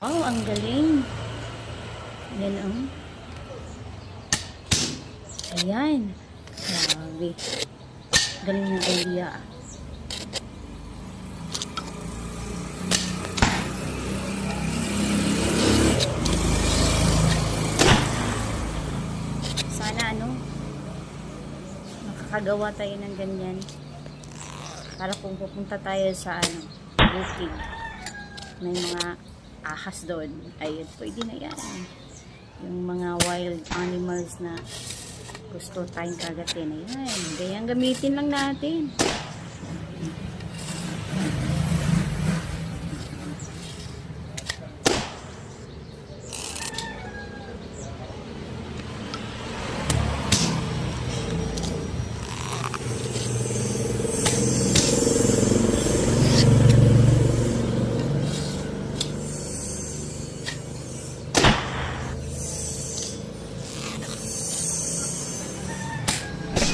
Wow, ang galing. Yan ang. Ayan. Grabe. Galing ng idea. Sana makakagawa tayo ng ganyan. Para kung pupunta tayo sa bukid, may mga ahas doon, ayun, pwede na yan. Yung mga wild animals na gusto tayong kagatin, ayan, gayang gamitin lang natin.